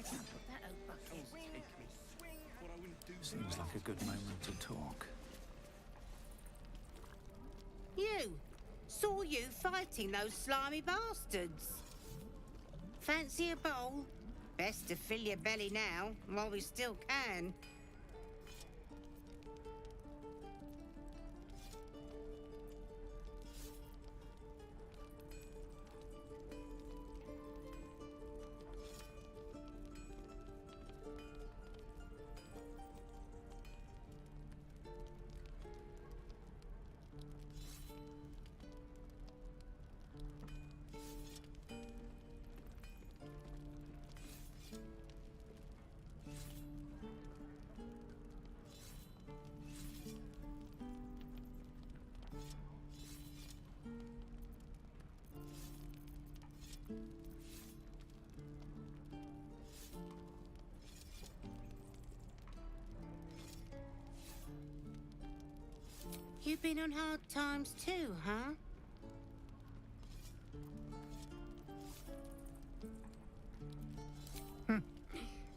Put that old bucket. Seems like a good moment to talk. You! Saw you fighting those slimy bastards. Fancy a bowl? Best to fill your belly now, while we still can. You've been on hard times too, huh?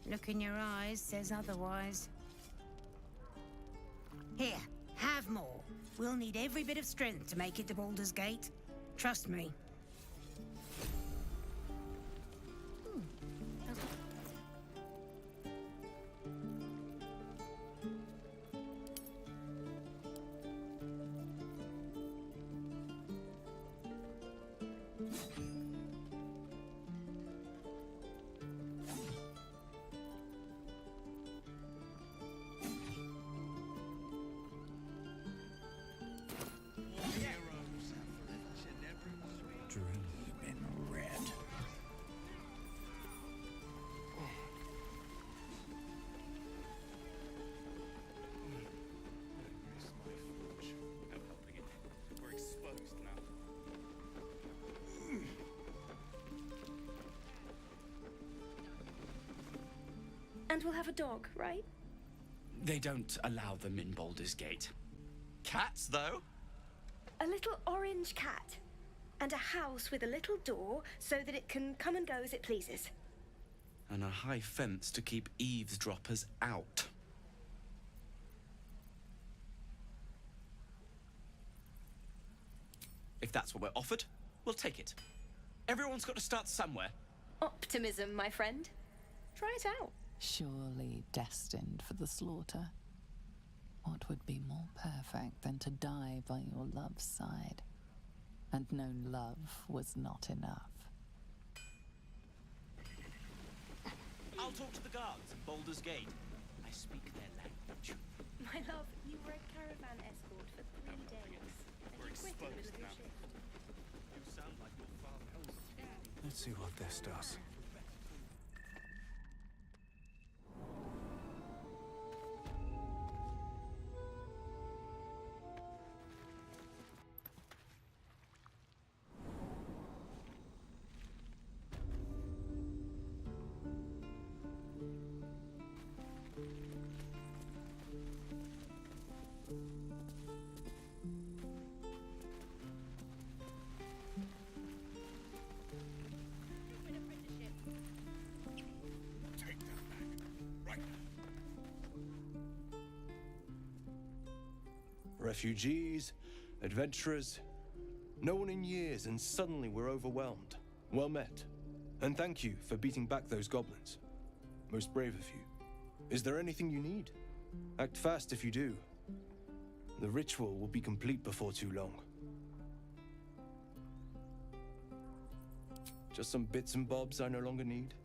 Look in your eyes says otherwise. Here, have more. We'll need every bit of strength to make it to Baldur's Gate. Trust me. Dream in red. We're exposed now. And we'll have a dog, right? They don't allow them in Baldur's Gate. Cats, though? A little orange cat. And a house with a little door so that it can come and go as it pleases. And a high fence to keep eavesdroppers out. If that's what we're offered, we'll take it. Everyone's got to start somewhere. Optimism, my friend. Try it out. Surely destined for the slaughter. What would be more perfect than to die by your love's side? And known love was not enough. I'll talk to the guards at Baldur's Gate. I speak their language. My love, you were a caravan escort for 3 days. And We're you quit in the middle of exposed your now. shift. You sound like your father. Let's see what this does. Take that back. Right now. Refugees, adventurers, no one in years, and suddenly we're overwhelmed. Well met. And thank you for beating back those goblins. Most brave of you. Is there anything you need? Act fast if you do. The ritual will be complete before too long. Just some bits and bobs I no longer need.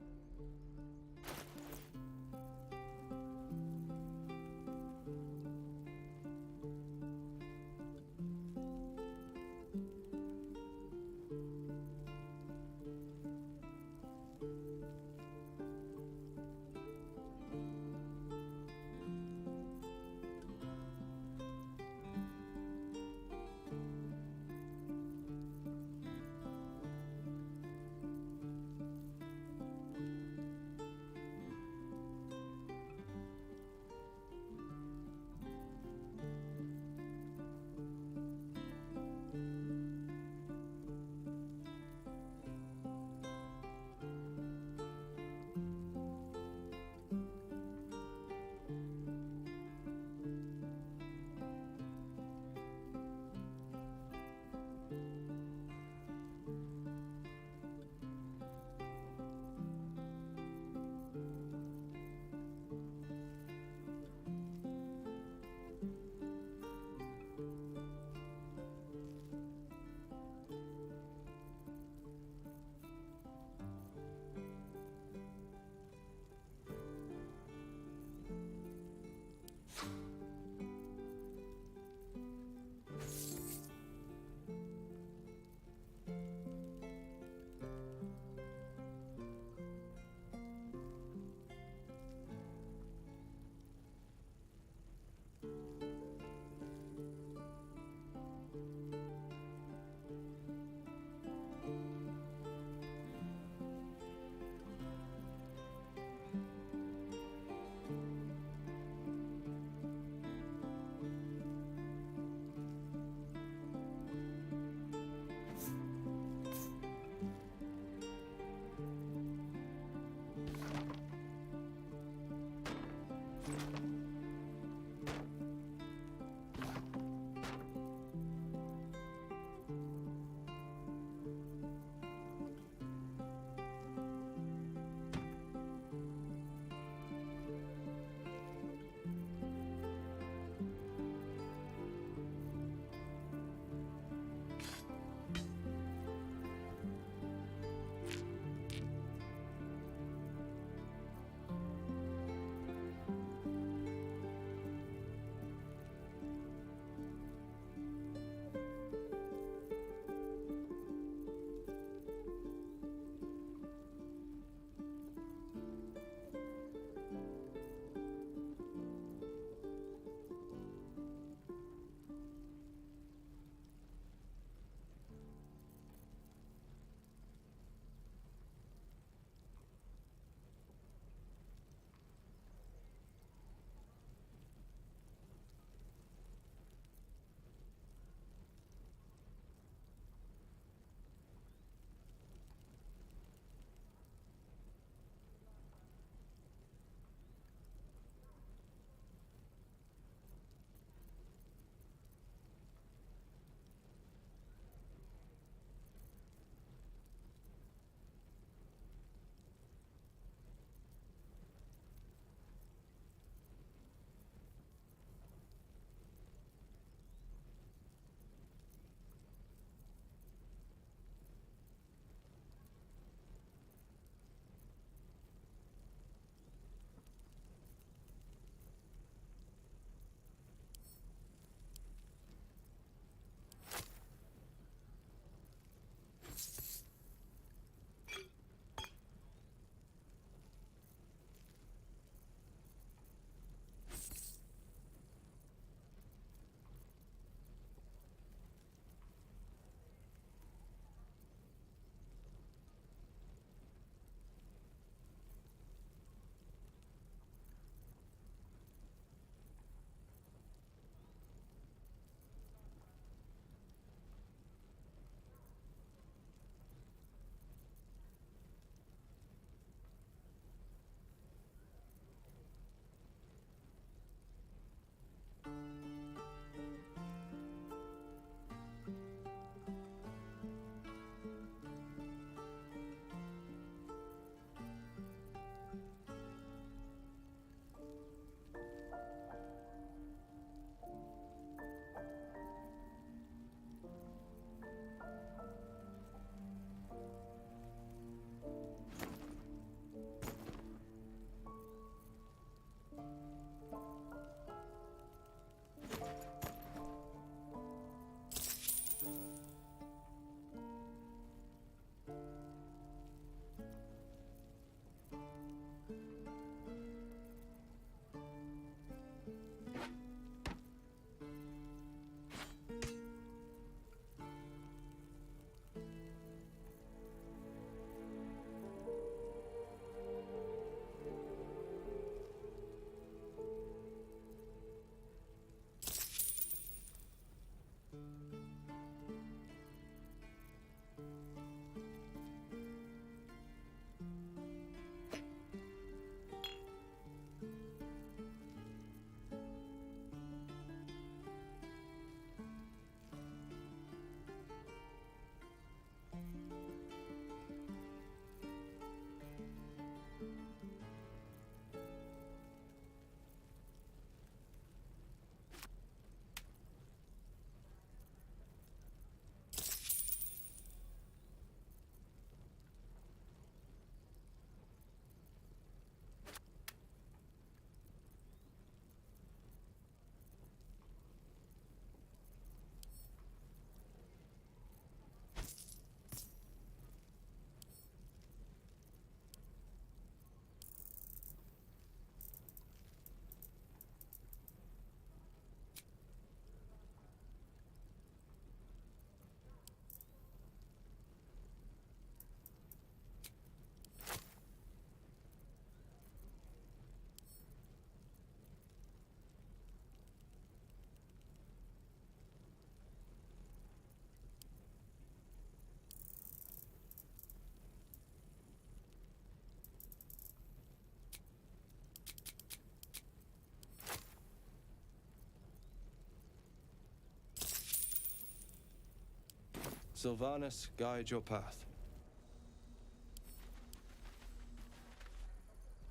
Sylvanus guide your path.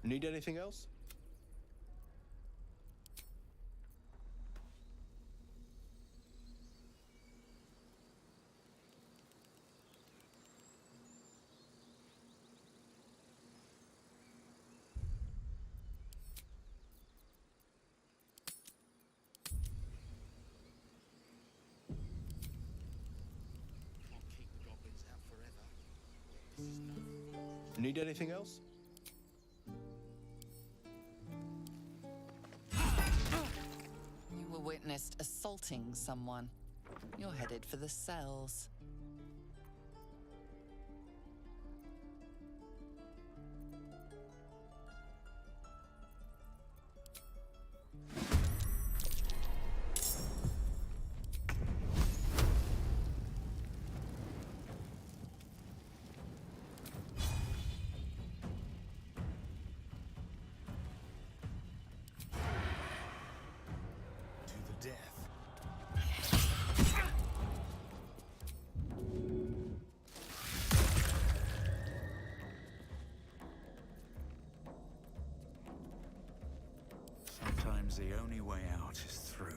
Need anything else? Can't keep the goblins out forever. This is no. Need anything else? You were witnessed assaulting someone. You're headed for the cells. To the death. Sometimes the only way out is through.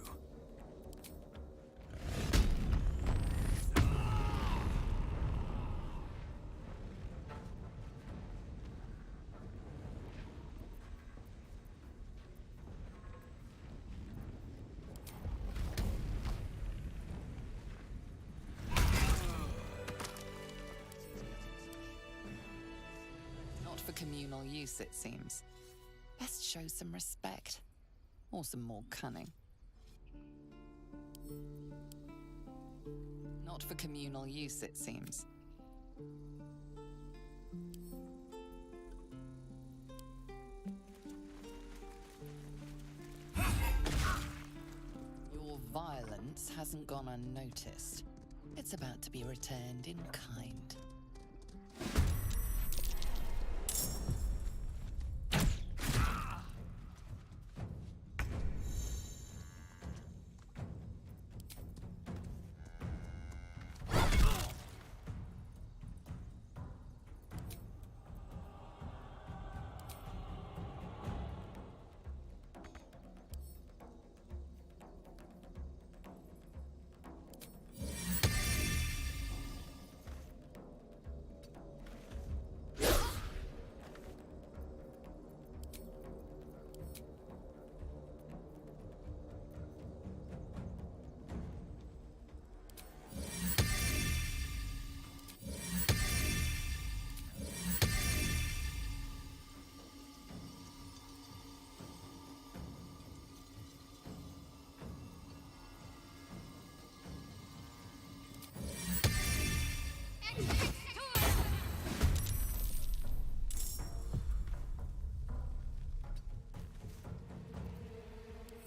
Not for communal use, it seems. Best show some respect. Or some more cunning. Not for communal use, it seems. Your violence hasn't gone unnoticed. It's about to be returned in kind.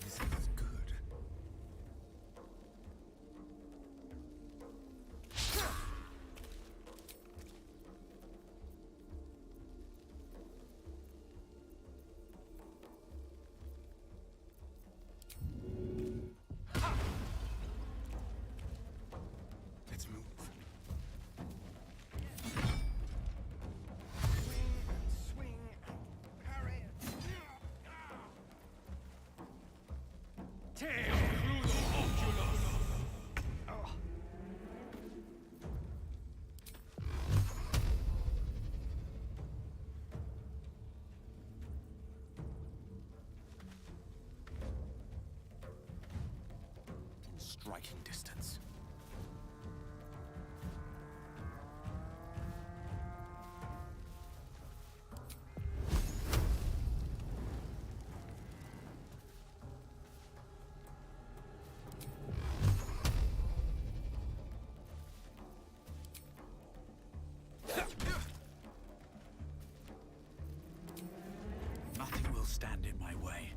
This is good. Let's move. Swing, parry. Tail through the oculus. In striking distance. Nothing will stand in my way.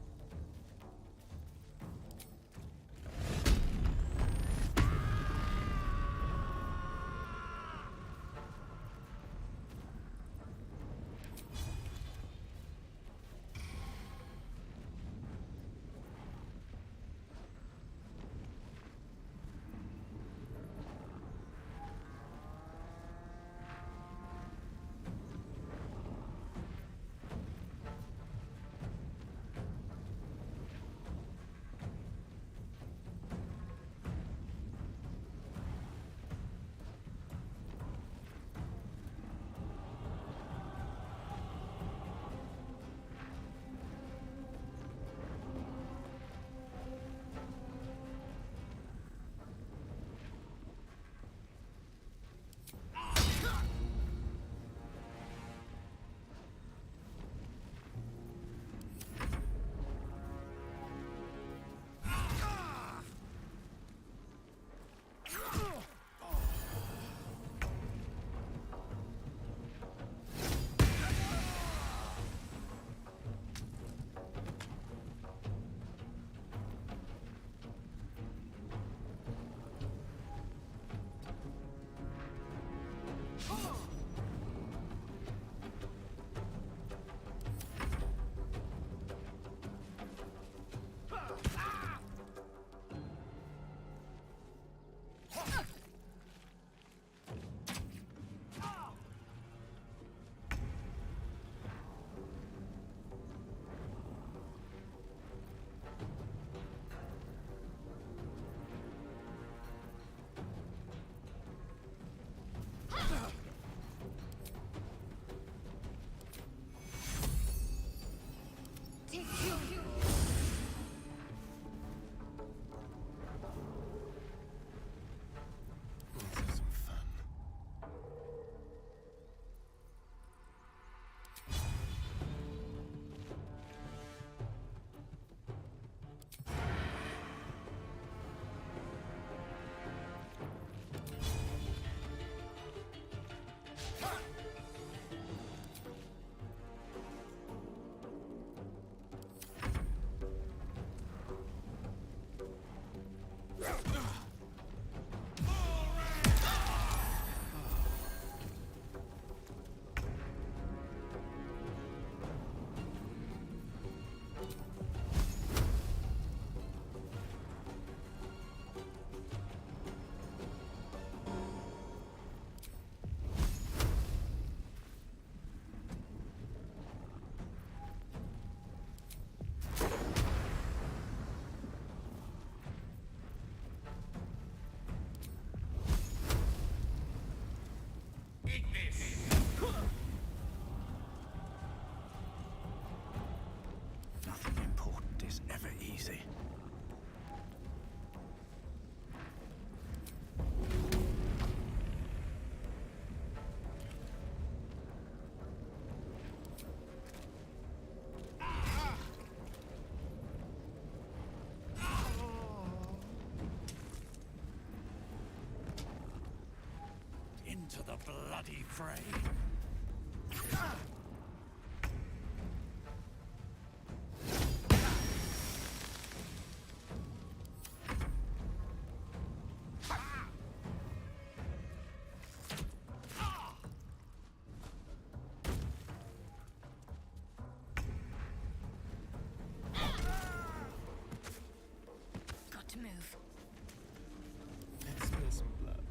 to the bloody fray. Got to move. Let's spill some blood.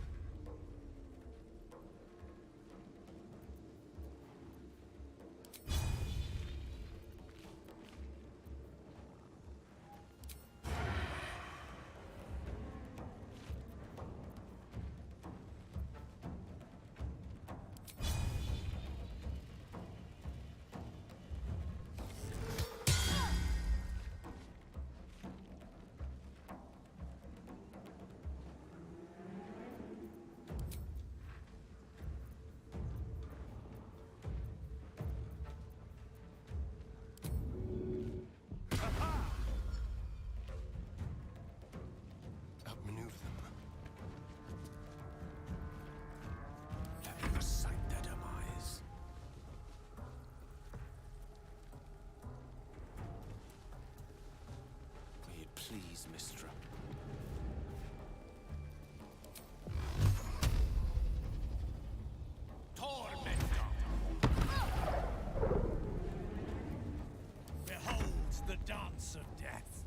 Outmaneuver them. Let me recite their demise. May it please, Mistra. Tormentor! Behold the dance of death.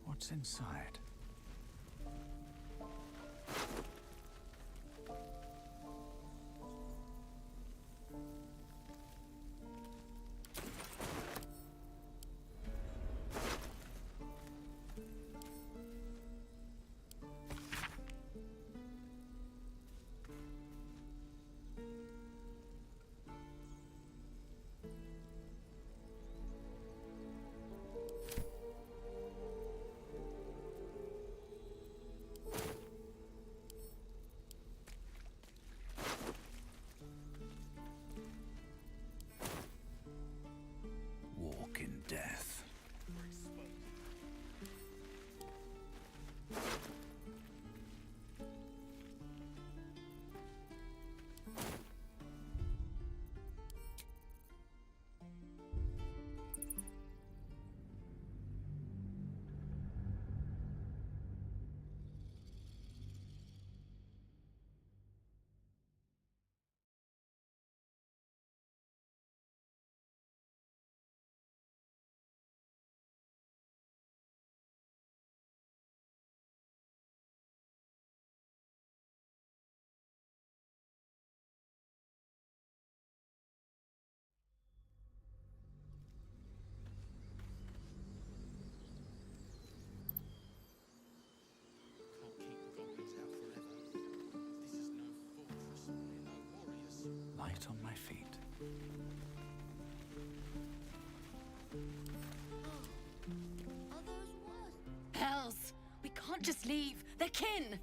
What's inside? Walk in death. Can't keep the goblins out forever. This is no fortress, we're no warriors. Light on my feet. Are those worse? Hells! We can't just leave. They're kin.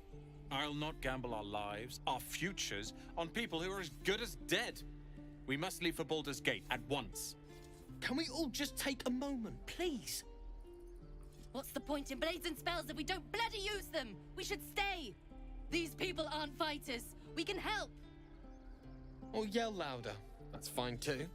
I'll not gamble our lives, our futures, on people who are as good as dead. We must leave for Baldur's Gate at once. Can we all just take a moment, please? What's the point in blades and spells if we don't bloody use them? We should stay. These people aren't fighters. We can help. Or yell louder. That's fine too.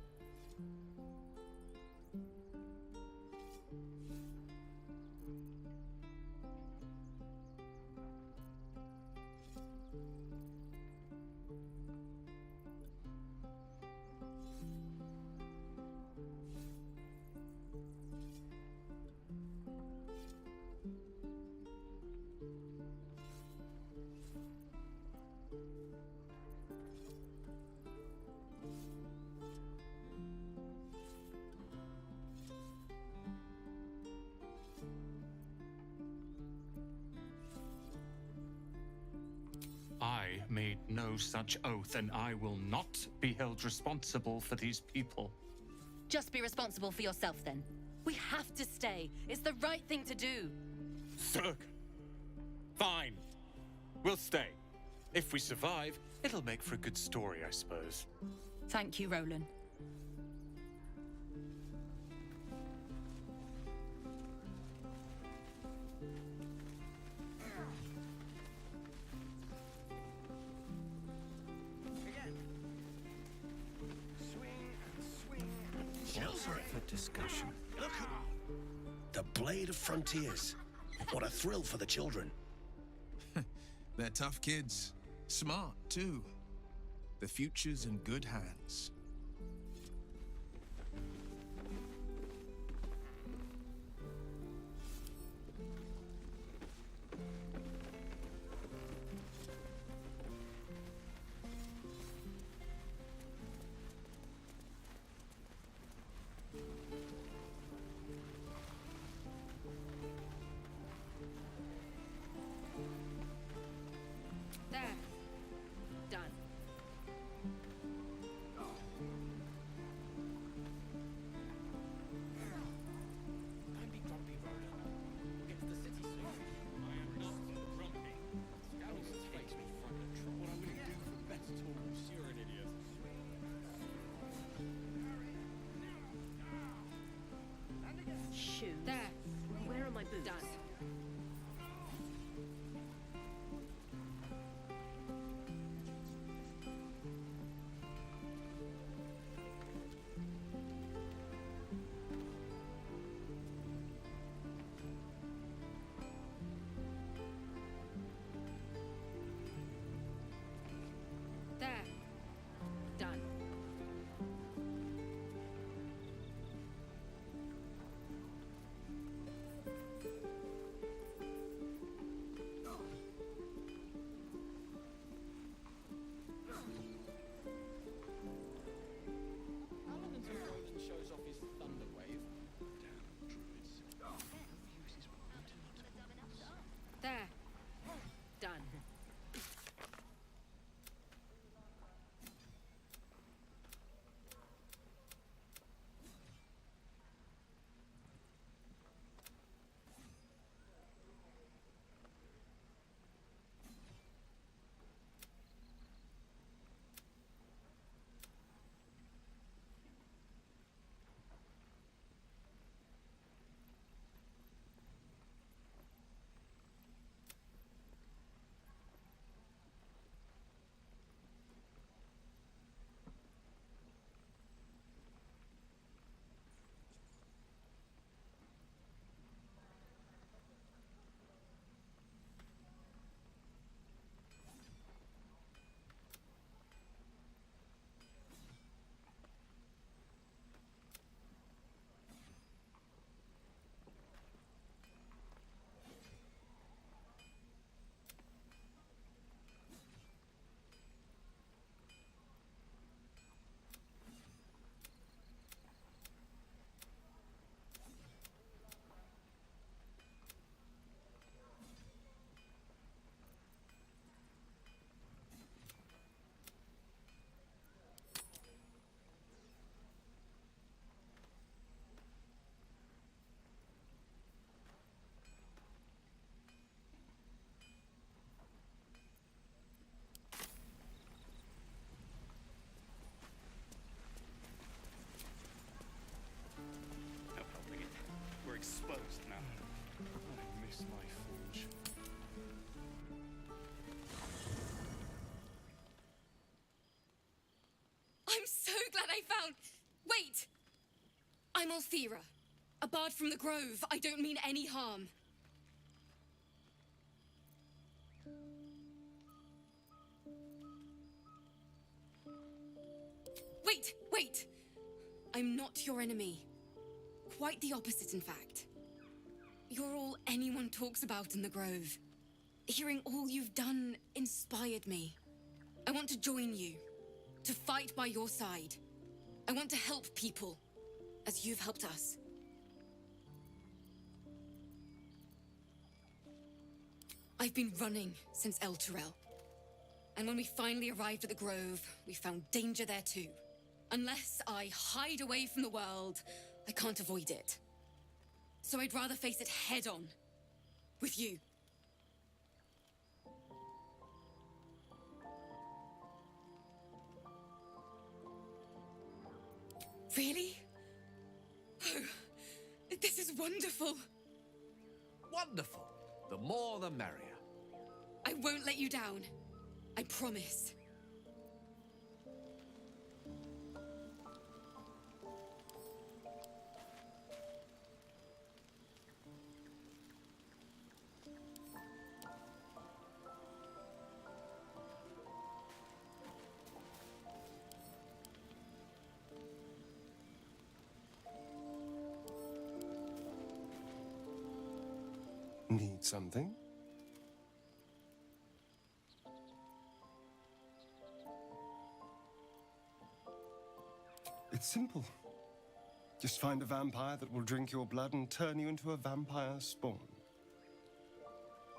I made no such oath, and I will not be held responsible for these people. Just be responsible for yourself then. We have to stay. It's the right thing to do. Zerg. Fine. We'll stay. If we survive, it'll make for a good story, I suppose. Thank you, Roland. What's up for discussion? The Blade of Frontiers. What a thrill for the children. They're tough kids. Smart, too. The future's in good hands. There. Done. Don't be grumpy, Roland. We'll get to the city soon. I am not grumpy. Scouts makes me front and trot. What I wouldn't do for better tools. You're an idiot. Shoes. There. Where are my boots? Done. There. Done. How long until Roland shows off his thunder wave? There. Done. No helping it. We're exposed now. I miss my forge. I'm so glad I found. Wait! I'm Althera, a bard from the Grove. I don't mean any harm. Wait! I'm not your enemy. Quite the opposite, in fact. You're all anyone talks about in the Grove. Hearing all you've done inspired me. I want to join you, to fight by your side. I want to help people, as you've helped us. I've been running since El Terrell. And when we finally arrived at the Grove, we found danger there too. Unless I hide away from the world, I can't avoid it. So I'd rather face it head on. With you. Really? Oh, this is wonderful. Wonderful. The more the merrier. I won't let you down. I promise. Need something? It's simple. Just find a vampire that will drink your blood and turn you into a vampire spawn.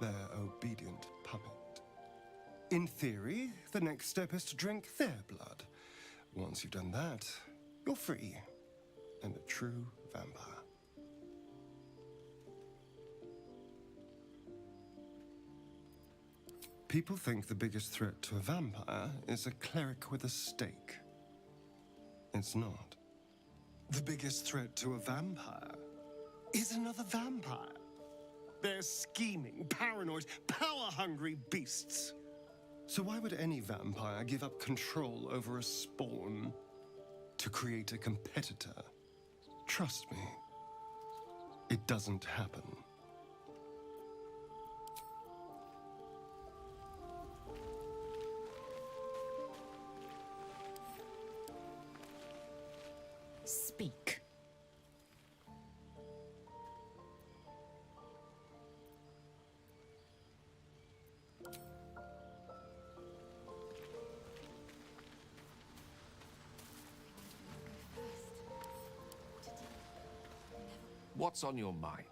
Their obedient puppet. In theory, the next step is to drink their blood. Once you've done that, you're free and a true vampire. People think the biggest threat to a vampire is a cleric with a stake. It's not. The biggest threat to a vampire is another vampire. They're scheming, paranoid, power-hungry beasts. So why would any vampire give up control over a spawn to create a competitor? Trust me, it doesn't happen. Speak. What's on your mind?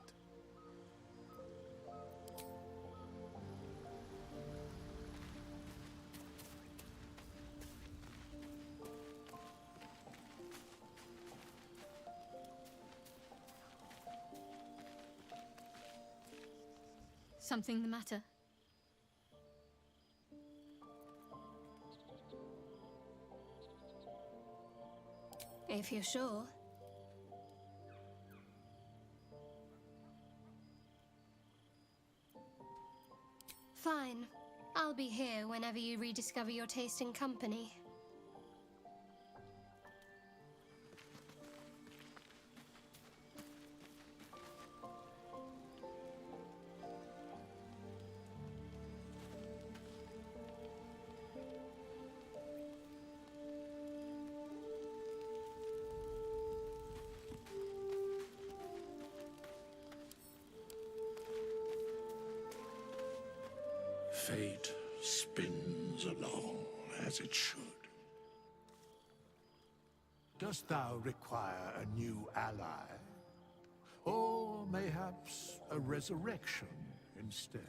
Something the matter? If you're sure. Fine. I'll be here whenever you rediscover your taste in company. Fate spins along as it should. Dost thou require a new ally? Or mayhaps a resurrection instead?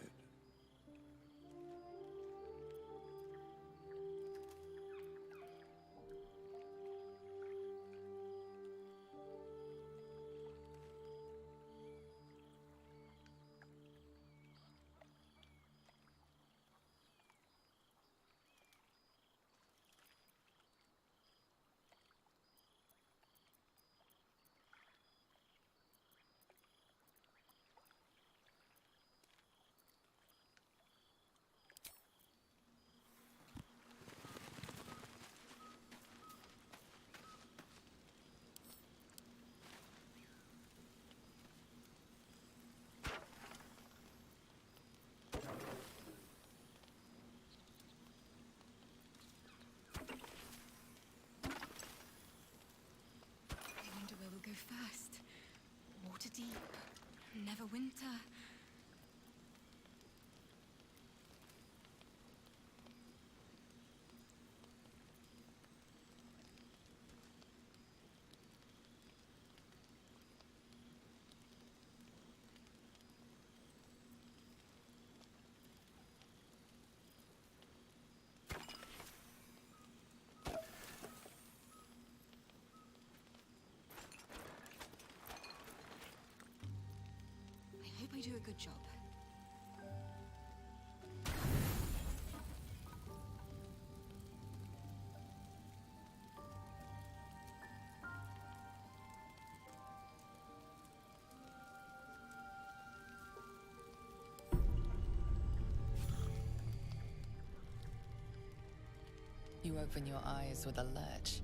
I wonder where we'll go first. Water deep. Never winter. we do a good job. You open your eyes with a lurch,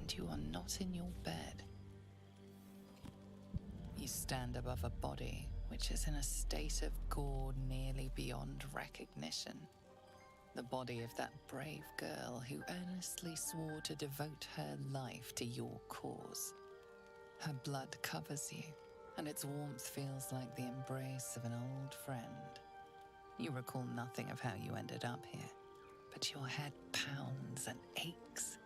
and you are not in your bed. You stand above a body which is in a state of gore nearly beyond recognition. The body of that brave girl who earnestly swore to devote her life to your cause. Her blood covers you, and its warmth feels like the embrace of an old friend. You recall nothing of how you ended up here, but your head pounds and aches.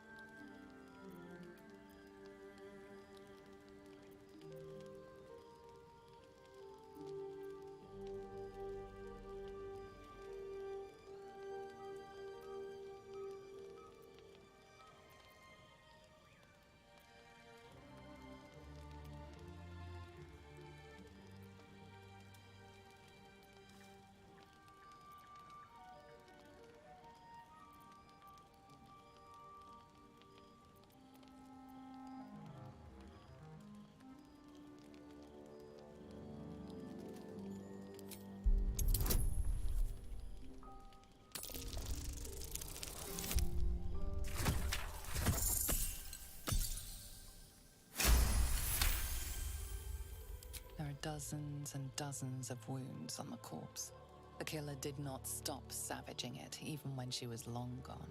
There are dozens and dozens of wounds on the corpse. The killer did not stop savaging it, even when she was long gone.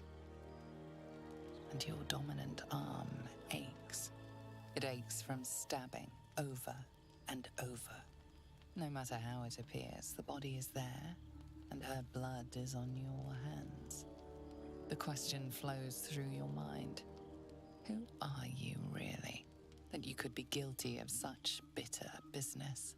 And your dominant arm aches. It aches from stabbing over and over. No matter how it appears, the body is there, and her blood is on your hands. The question flows through your mind. Who are you, really, that you could be guilty of such bitter business?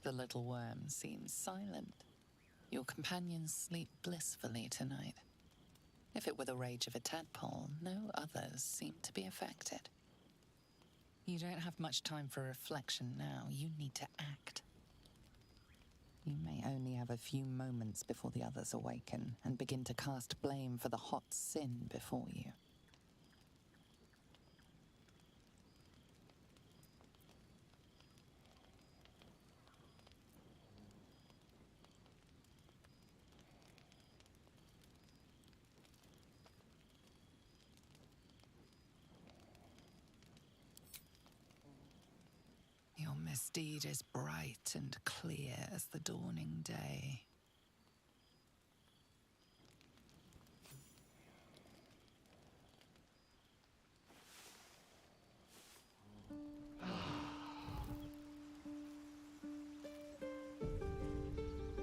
The little worm seems silent. Your companions sleep blissfully tonight. If it were the rage of a tadpole, no others seem to be affected. You don't have much time for reflection now. You need to act. You may only have a few moments before the others awaken and begin to cast blame for the hot sin before you. Your misdeed is bright and clear as the dawning day.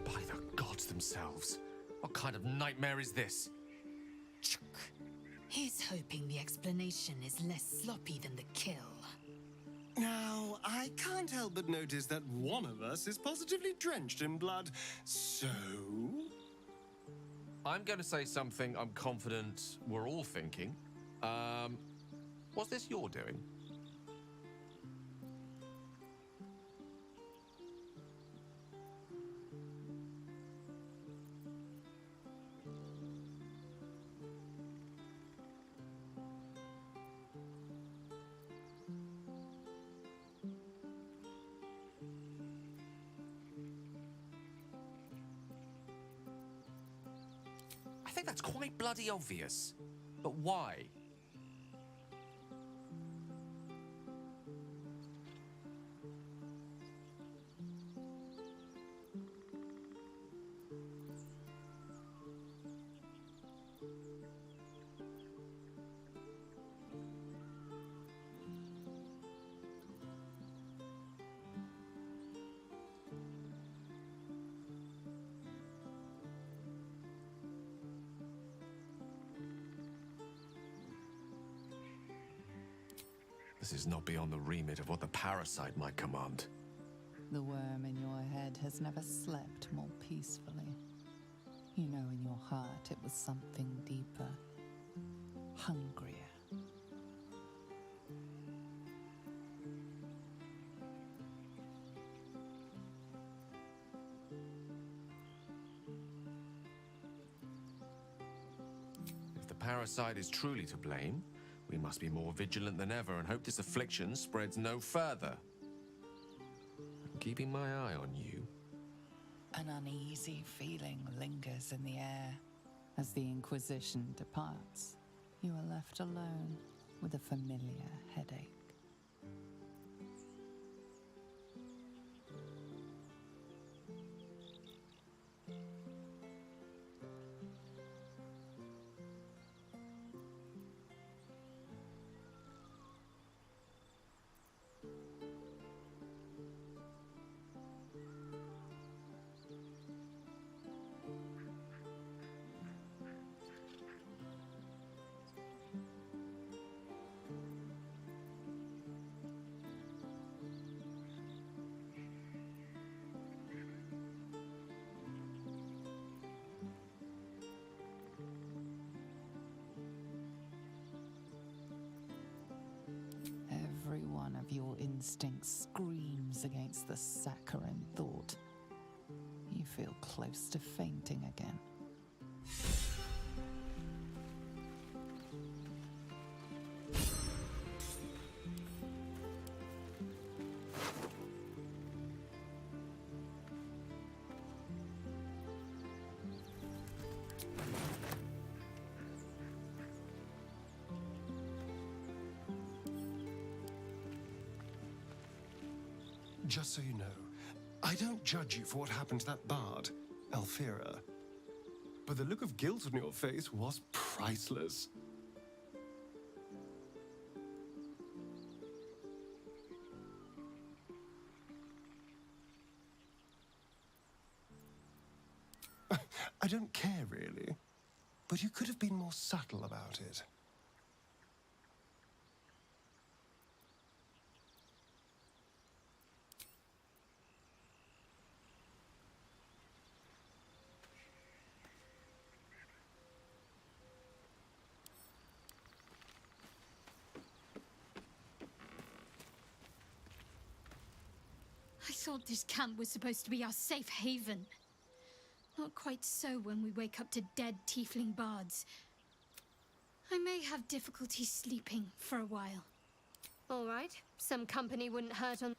By the gods themselves, what kind of nightmare is this? He's hoping the explanation is less sloppy than the kill. Now, I can't help but notice that one of us is positively drenched in blood, so... I'm going to say something I'm confident we're all thinking. Was this your doing? I think that's quite bloody obvious. But why? This is not beyond the remit of what the parasite might command. The worm in your head has never slept more peacefully. You know in your heart it was something deeper, hungrier. If the parasite is truly to blame, we must be more vigilant than ever and hope this affliction spreads no further. I'm keeping my eye on you. An uneasy feeling lingers in the air. As the Inquisition departs, you are left alone with a familiar headache. Every one of your instincts screams against the saccharine thought. You feel close to fainting again. Just so you know, I don't judge you for what happened to that bard, Alfira. But the look of guilt on your face was priceless. I don't care, really. But you could have been more subtle about it. I thought this camp was supposed to be our safe haven. Not quite so when we wake up to dead tiefling bards. I may have difficulty sleeping for a while. All right, some company wouldn't hurt on...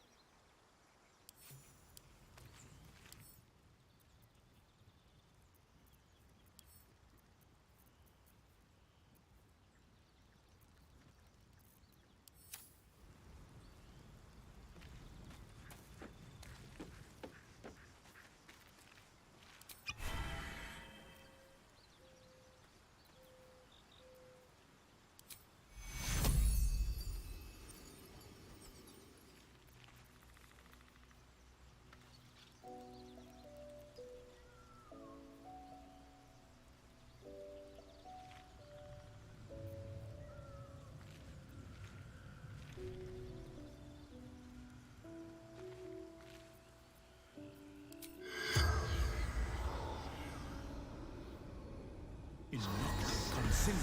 Is not considered.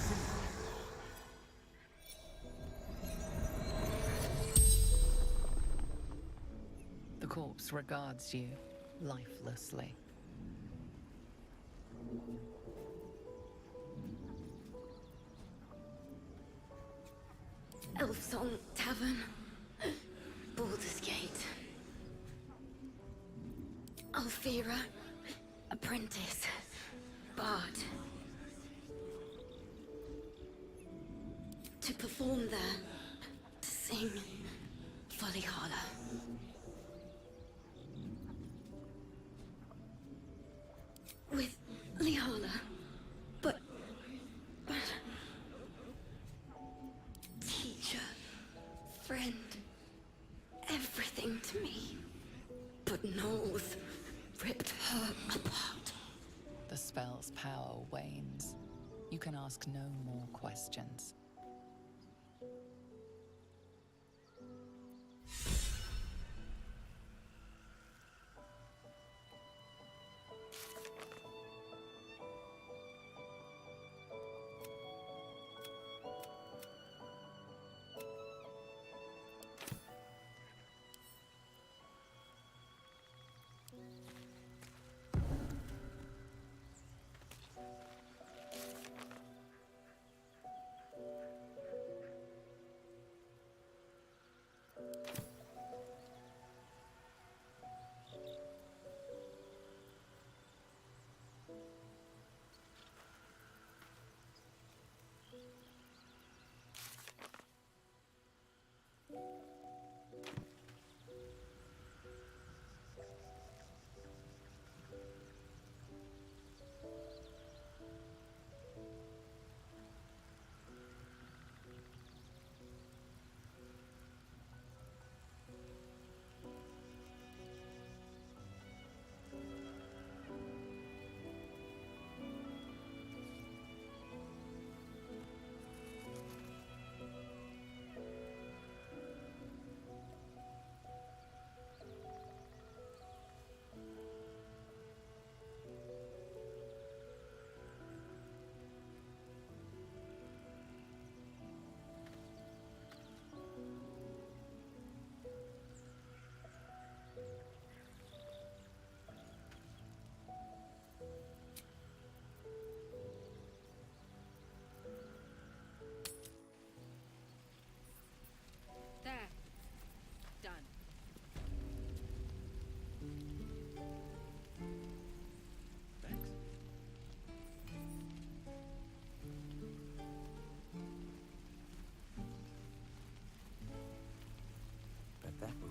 The corpse regards you lifelessly. Elfsong Tavern. Baldur's Gate. Alfira. Apprentice. Bard. To perform there. To sing. Follyholler. With Lihala. But... Teacher. Friend. Everything to me. But Knowles ripped her apart. The spell's power wanes. You can ask no more questions.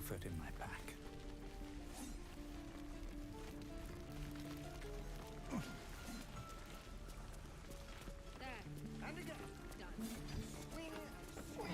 comfort in my pack. There. And again. Done. Swing and swing.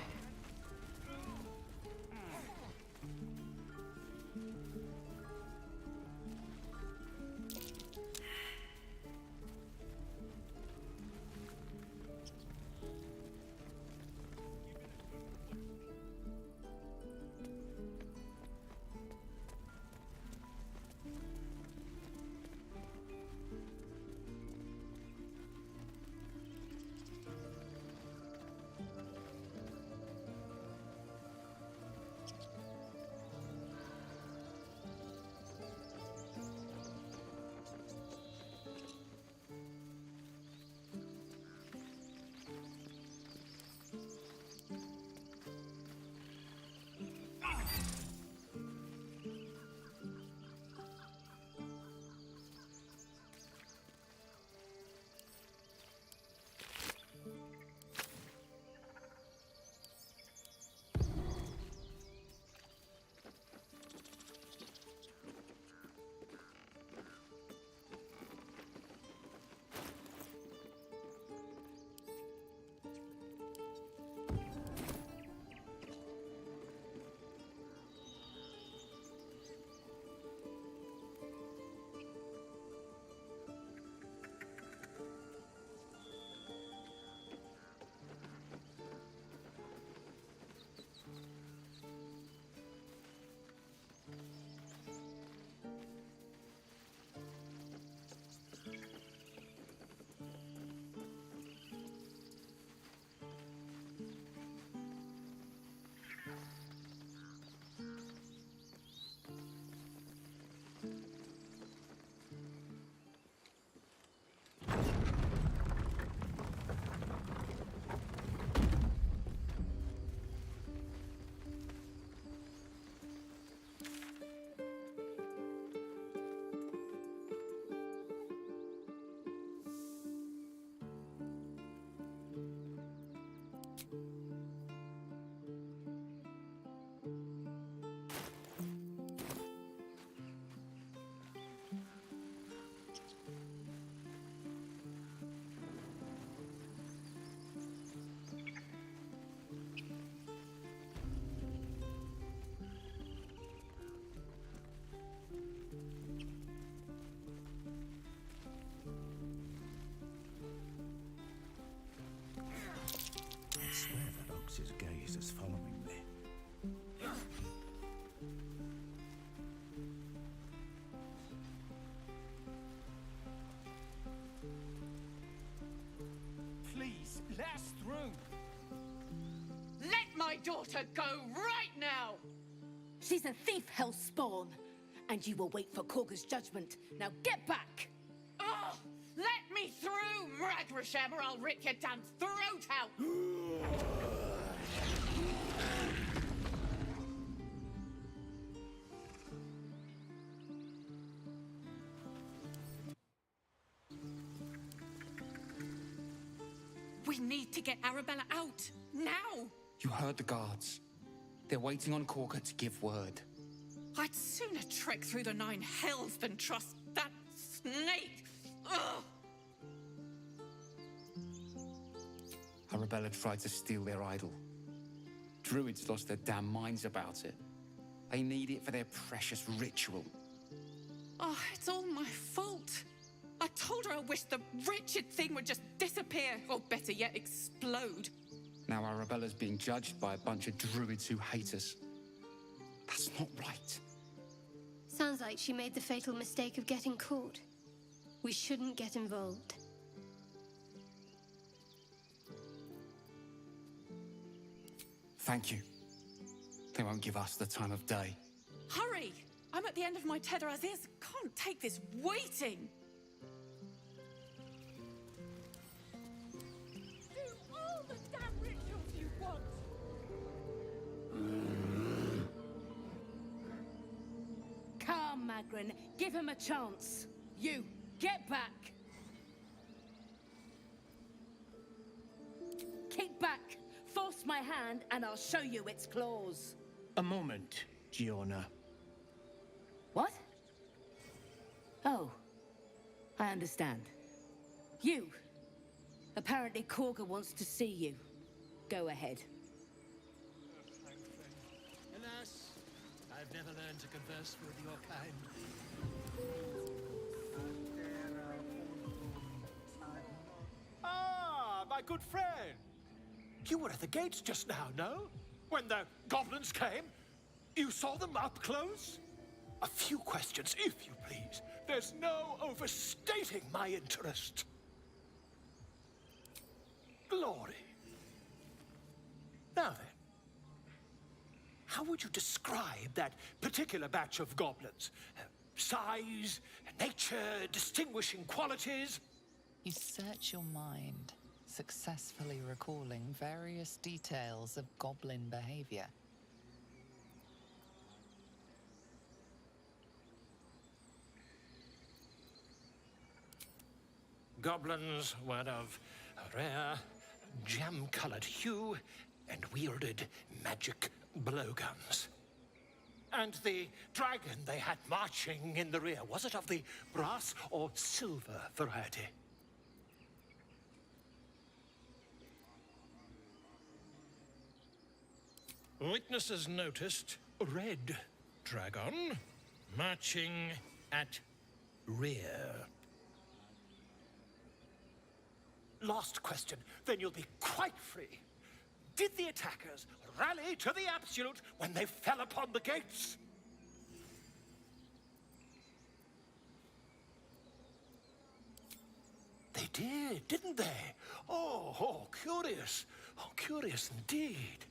I swear that Ox's gaze is following me. Please, let us through. Let my daughter go right now! She's a thief, hellspawn, and you will wait for Korga's judgment. Now get back! Oh, let me through, Ragrasham, or I'll rip your damn throat out! We need to get Arabella out, now! You heard the guards. They're waiting on Korga to give word. I'd sooner trek through the 9 hells than trust that snake! Ugh! Arabella tried to steal their idol. Druids lost their damn minds about it. They need it for their precious ritual. Oh, it's all my fault. I told her I wished the wretched thing would just disappear, or better yet, explode. Now Arabella's being judged by a bunch of druids who hate us. That's not right. Sounds like she made the fatal mistake of getting caught. We shouldn't get involved. Thank you. They won't give us the time of day. Hurry! I'm at the end of my tether as is. Can't take this waiting. Do all the damn rituals you want. Calm, Magrin. Give him a chance. You, get back. Kick back. Force my hand and I'll show you its claws. A moment. Giona. What? Oh, I understand. You! Apparently Korga wants to see you. Go ahead. Alas, I've never learned to converse with your kind. Ah, my good friend. You were at the gates just now, no? When the goblins came? You saw them up close? A few questions, if you please. There's no overstating my interest. Glory. Now then, how would you describe that particular batch of goblins? Size, nature, distinguishing qualities? You search your mind, successfully recalling various details of goblin behavior. Goblins were of a rare, jam-colored hue and wielded magic blowguns. And the dragon they had marching in the rear, was it of the brass or silver variety? Witnesses noticed a red dragon marching at rear. Last question, then you'll be quite free. Did the attackers rally to the absolute when they fell upon the gates? They did, didn't they? Oh, curious. Oh, curious indeed.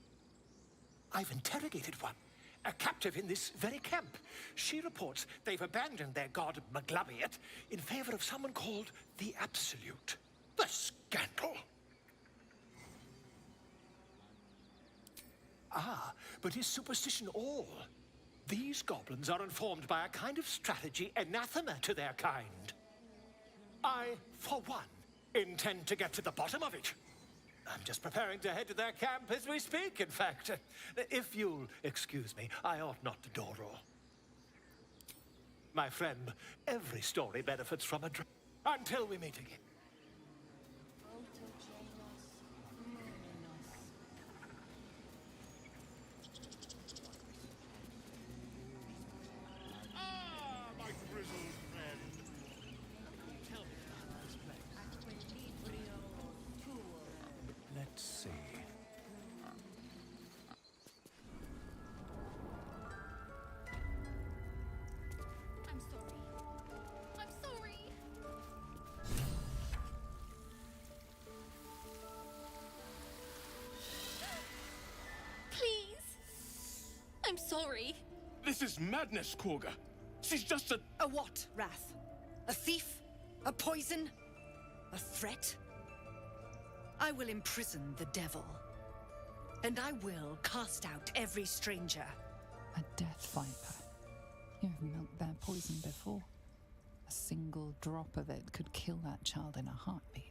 I've interrogated one, a captive in this very camp. She reports they've abandoned their god Maglabiet in favor of someone called the Absolute. The scandal! Ah, but is superstition all? These goblins are informed by a kind of strategy anathema to their kind. I, for one, intend to get to the bottom of it. I'm just preparing to head to their camp as we speak, in fact. If you'll excuse me, I ought not to dawdle. My friend, every story benefits from a until we meet again. My grizzled friend. Tell me about this place. Let's see. I'm sorry. I'm sorry. Please. I'm sorry. This is madness, Korga. She's just a... A what, Wrath? A thief? A poison? A threat? I will imprison the devil. And I will cast out every stranger. A death viper. You've milked their poison before. A single drop of it could kill that child in a heartbeat.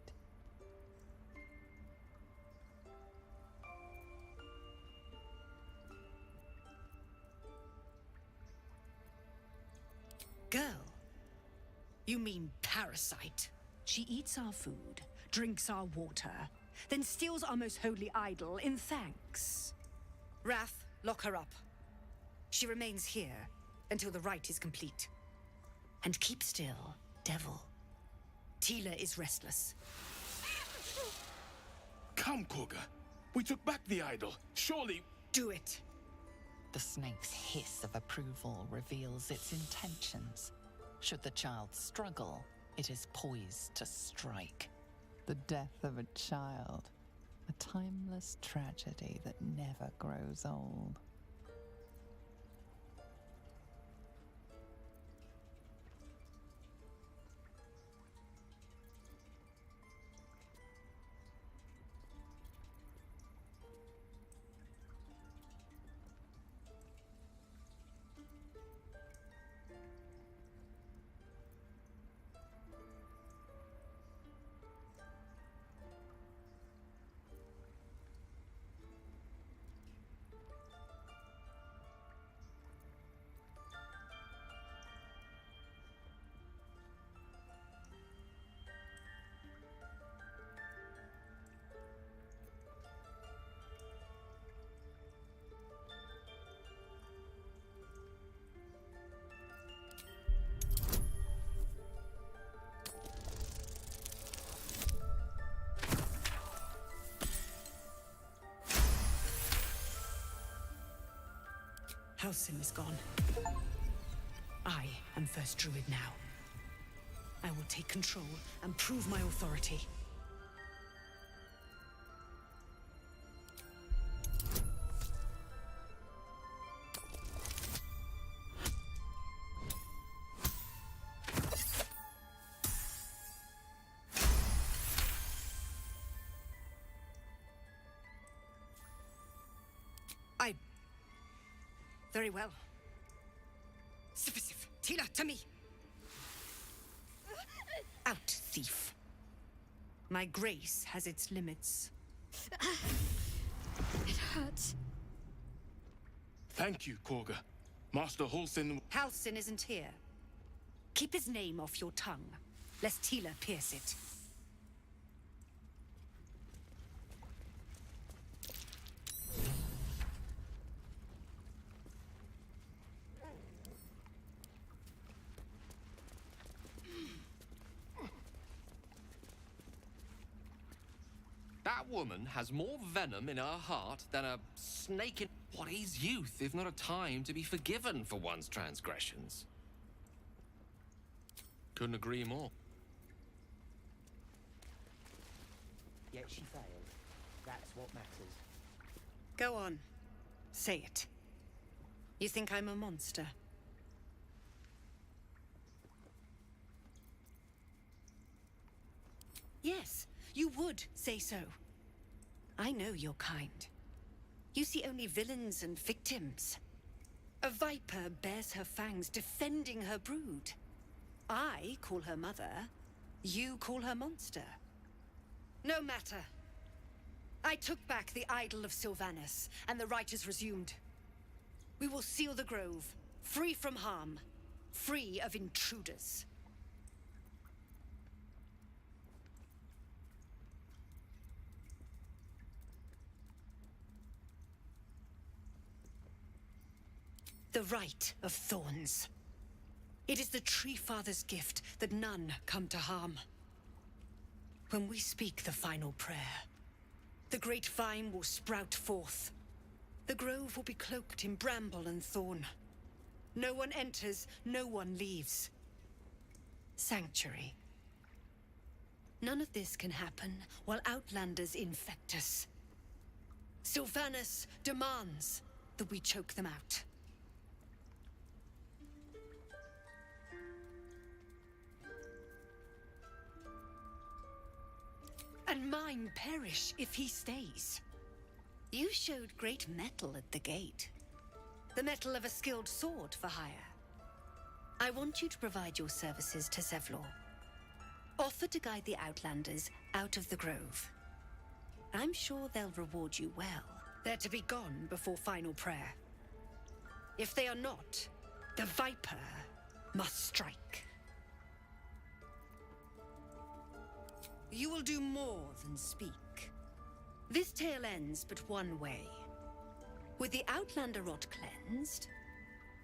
Girl? You mean parasite? She eats our food, drinks our water, then steals our most holy idol in thanks. Wrath, lock her up. She remains here until the rite is complete. And keep still, devil. Tila is restless. Come, Korga. We took back the idol. Surely... Do it. The snake's hiss of approval reveals its intentions. Should the child struggle, it is poised to strike. The death of a child. A timeless tragedy that never grows old. Halsin is gone. I am first druid now. I will take control and prove my authority. Very well. Sif, Tila, to me! Out, thief. My grace has its limits. It hurts. Thank you, Korga. Master Halsin... Halsin isn't here. Keep his name off your tongue, lest Tila pierce it. That woman has more venom in her heart than a snake in... What is youth, if not a time to be forgiven for one's transgressions? Couldn't agree more. Yet she failed. That's what matters. Go on. Say it. You think I'm a monster? Yes, you would say so. I know your kind. You see only villains and victims. A viper bears her fangs defending her brood. I call her mother. You call her monster. No matter. I took back the idol of Sylvanus, and the rite is resumed. We will seal the grove, free from harm, free of intruders. The Rite of Thorns. It is the Tree Father's gift that none come to harm. When we speak the final prayer, the great vine will sprout forth. The grove will be cloaked in bramble and thorn. No one enters, no one leaves. Sanctuary. None of this can happen while Outlanders infect us. Sylvanus demands that we choke them out. And mine perish if he stays. You showed great mettle at the gate. The mettle of a skilled sword for hire. I want you to provide your services to Zevlor. Offer to guide the Outlanders out of the grove. I'm sure they'll reward you well. They're to be gone before final prayer. If they are not, the Viper must strike. You will do more than speak. This tale ends but one way. With the Outlander rot cleansed,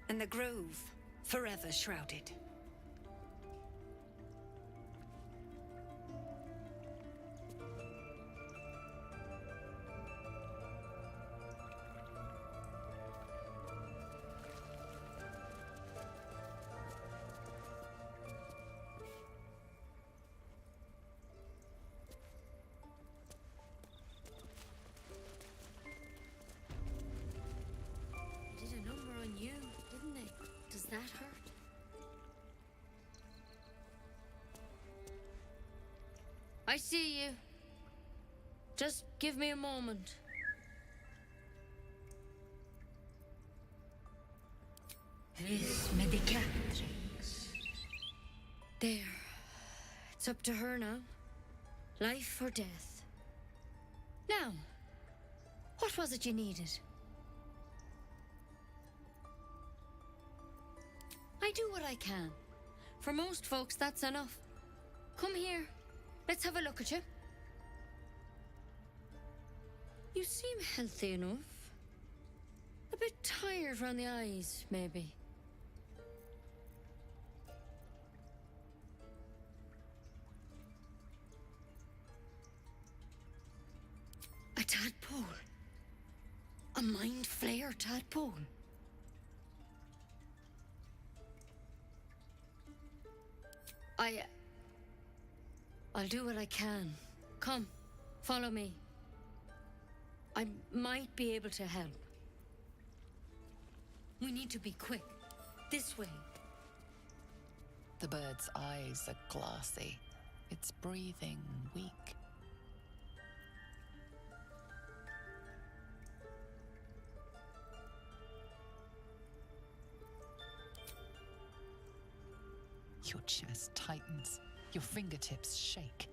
and the grove forever shrouded. That hurt? I see you. Just give me a moment. Vis medicatrix. There. It's up to her now. Life or death. Now, what was it you needed? I do what I can. For most folks, that's enough. Come here. Let's have a look at you. You seem healthy enough. A bit tired round the eyes, maybe. A tadpole. A mind flayer tadpole. I'll do what I can. Come, follow me. I might be able to help. We need to be quick. This way. The bird's eyes are glassy. Its breathing weak. Your chest tightens. Your fingertips shake.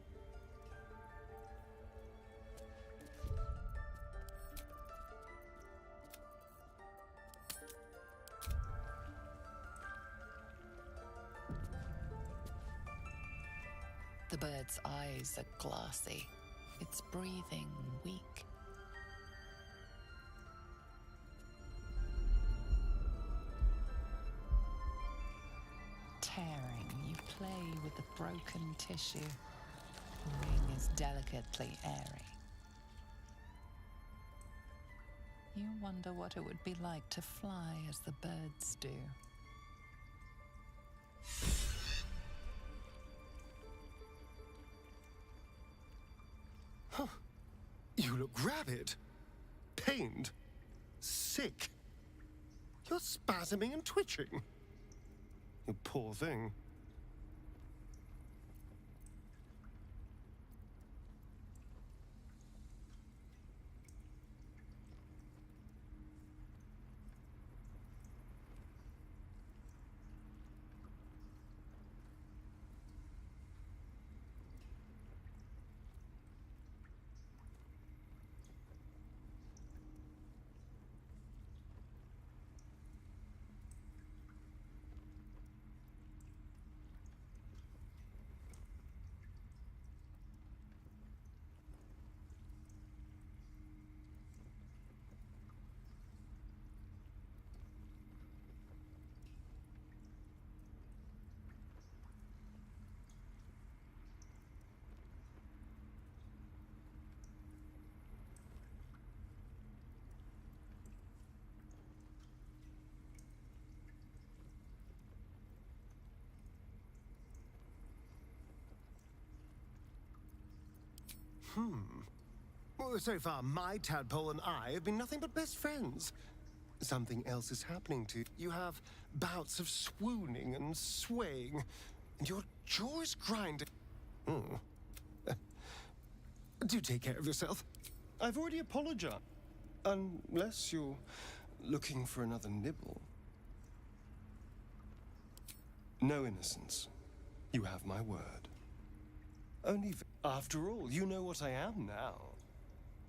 The bird's eyes are glassy. Its breathing weak. Tearing, you play with the broken tissue. The wing is delicately airy. You wonder what it would be like to fly as the birds do. Huh. You look rabid, pained, sick. You're spasming and twitching. You poor thing. Well, so far, my tadpole and I have been nothing but best friends. Something else is happening to you. You have bouts of swooning and swaying, and your jaw is grinding. Do take care of yourself. I've already apologized. Unless you're looking for another nibble. No innocence. You have my word. Only after all, you know what I am now.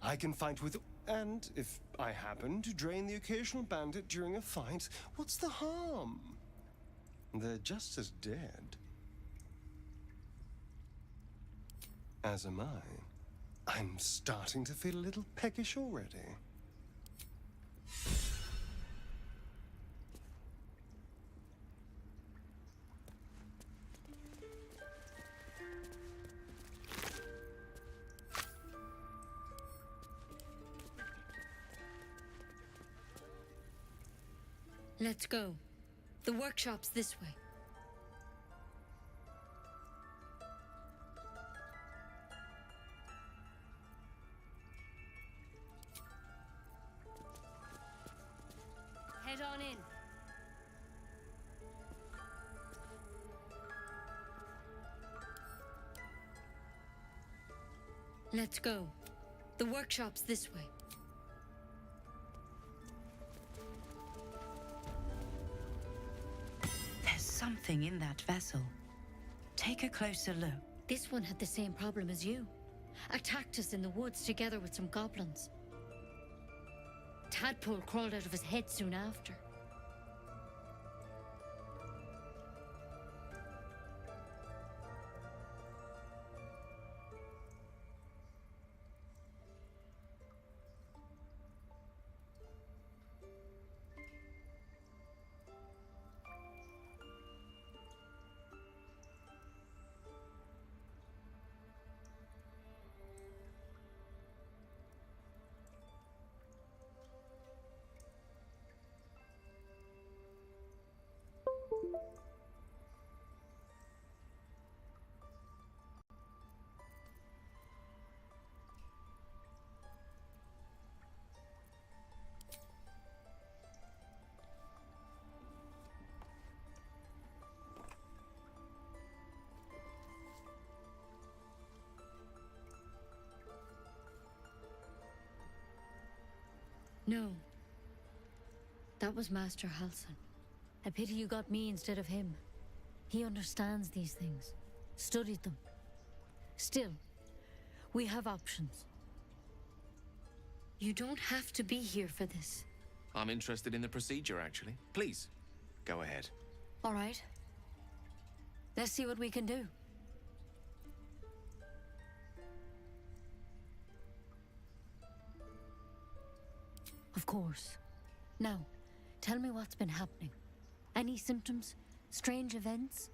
I can fight with... And if I happen to drain the occasional bandit during a fight, what's the harm? They're just as dead. As am I. I'm starting to feel a little peckish already. Let's go. The workshop's this way. Head on in. Let's go. The workshop's this way. There's something in that vessel. Take a closer look. This one had the same problem as you. Attacked us in the woods together with some goblins. Tadpole crawled out of his head soon after. No. That was Master Halsin. A pity you got me instead of him. He understands these things, studied them. Still, we have options. You don't have to be here for this. I'm interested in the procedure, actually. Please, go ahead. All right. Let's see what we can do. Of course. Now, tell me what's been happening. Any symptoms? Strange events?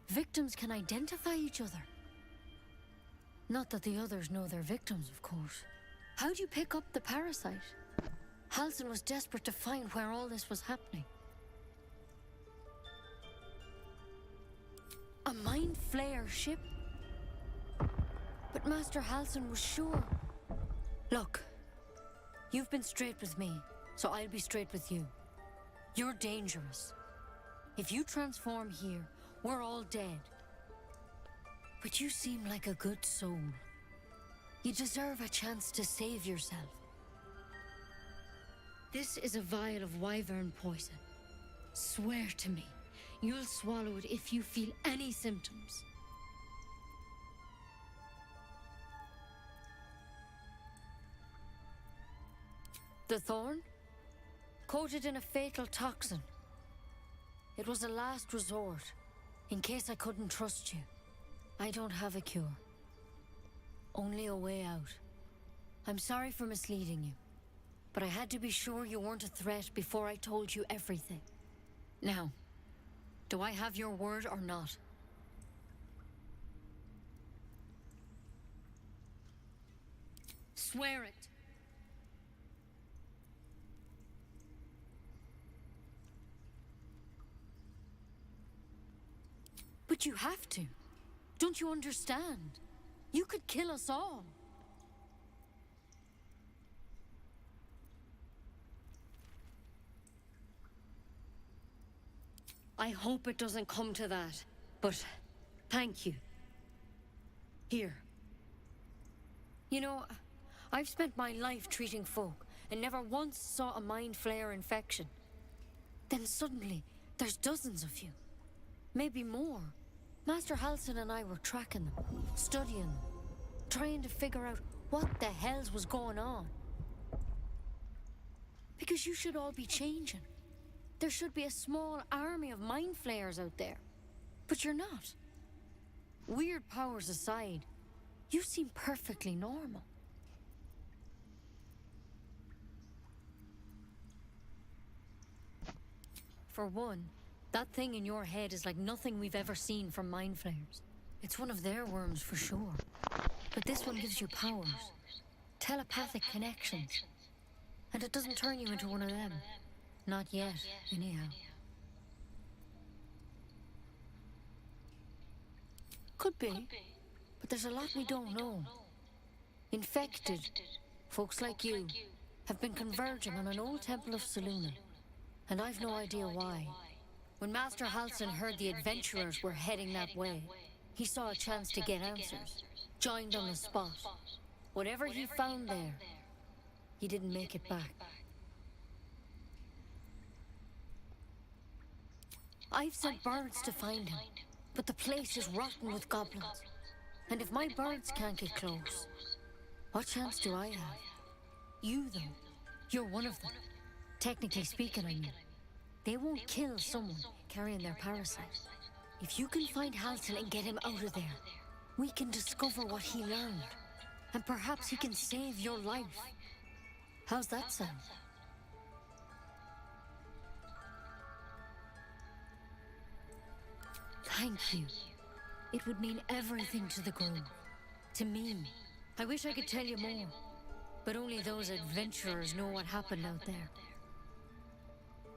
Victims can identify each other. Not that the others know they're victims, of course. How'd you pick up the parasite? Halsin was desperate to find where all this was happening. A mind flayer ship? But Master Halsin was sure. Look, you've been straight with me, so I'll be straight with you. You're dangerous. If you transform here, we're all dead. But you seem like a good soul. You deserve a chance to save yourself. This is a vial of wyvern poison. Swear to me, you'll swallow it if you feel any symptoms. The thorn? Coated in a fatal toxin. It was a last resort, in case I couldn't trust you. I don't have a cure. Only a way out. I'm sorry for misleading you, but I had to be sure you weren't a threat before I told you everything. Now, do I have your word or not? Swear it. But you have to. Don't you understand? You could kill us all. I hope it doesn't come to that, but thank you. Here. You know, I've spent my life treating folk and never once saw a mind flayer infection. Then suddenly, there's dozens of you. Maybe more. Master Halsin and I were tracking them, studying them, trying to figure out what the hells was going on. Because you should all be changing. There should be a small army of mind flayers out there. But you're not. Weird powers aside, you seem perfectly normal. For one, that thing in your head is like nothing we've ever seen from mind flayers. It's one of their worms for sure. But this one gives you powers. Telepathic connections. And it doesn't turn you into one of them. Not yet, anyhow. Could be. But there's a lot we don't know. Infected, folks like you, have been converging on an old temple of Selûne. And I've no idea why. When Master Halsin heard the adventurers were heading that way, he saw a chance to get answers, joined on the spot. Whatever he found there, he didn't make it back. I've sent birds to find him, but the place is rotten with goblins. And if my birds can't get close, what chance do I have? You, though, you're one of them. Technically speaking, I mean. They won't kill someone carrying their parasite. If you can find Halsin and get him out of there, we can discover what he learned. And perhaps he can save your life. How's that sound? Thank you. It would mean everything to the Grove. To me. I wish I could tell you more. But only those adventurers know what happened out there.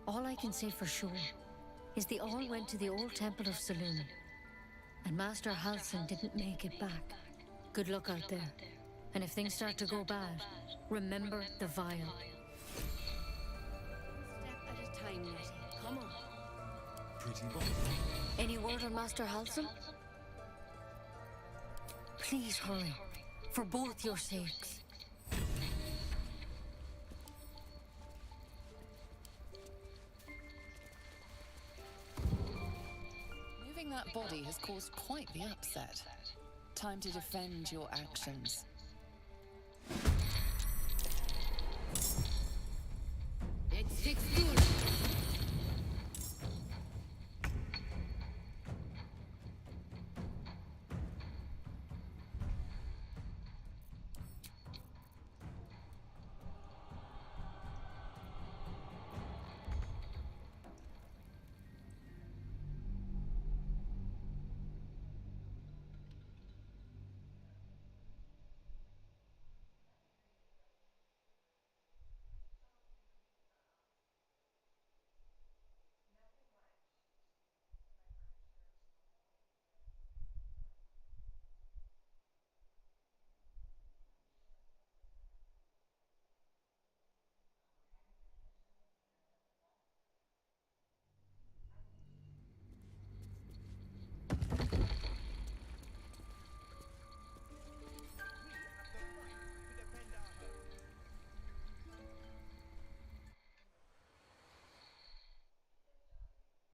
All I can say for sure is they all went to the old temple of Selûne. And Master Halsin didn't make it back. Good luck out there. And if things start to go bad, remember the vial. Step at a time, Nettie. Come on. Pretty boy. Any word on Master Halsin? Please hurry. For both your sakes. Finding that body has caused quite the upset. Time to defend your actions.